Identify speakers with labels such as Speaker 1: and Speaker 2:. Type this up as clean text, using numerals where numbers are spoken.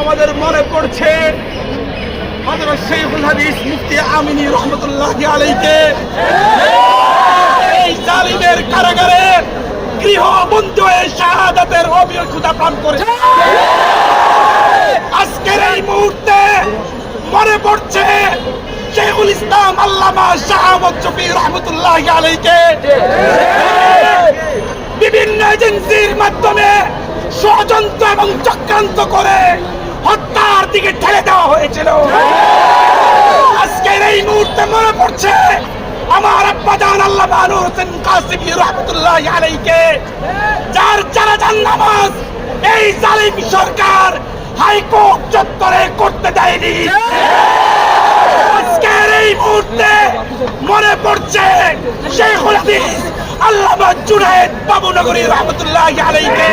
Speaker 1: আমাদের মনে পড়ছে হযরত শেখুল হাদিস মুফতি আমিনী রহমাতুল্লাহি আলাইহিকে এই জালিমের কারাগারে গৃহবন্দী হয়ে শাহাদাতের অভিজ্ঞতা প্রাপ্ত করেছে। আজকের এই মুহূর্তে মনে পড়ছে শেখুল ইসলাম আল্লামা শাহ আহমদ শফী রহমাতুল্লাহি আলাইহিকে বিভিন্ন এজেন্সির মাধ্যমে ষড়যন্ত্র এবং চক্রান্ত করে হত্যার দিকে ঠেলে দেওয়া হয়েছিল। আজকের এই মুহূর্তে মনে পড়ছে আমার আব্বাজান আল্লামা নূর হোসেন কাসিমি রহমাতুল্লাহি আলাইহিকে, যার জানাজার নামাজ এই জালিম সরকার হাইকোর্ট চত্বরে করতে দেয়নি। আজকের এই মুহূর্তে মনে পড়ছে শেখুল হাদিস আল্লামা জুনায়েদ বাবুনগরী রহমাতুল্লাহি আলাইহিকে।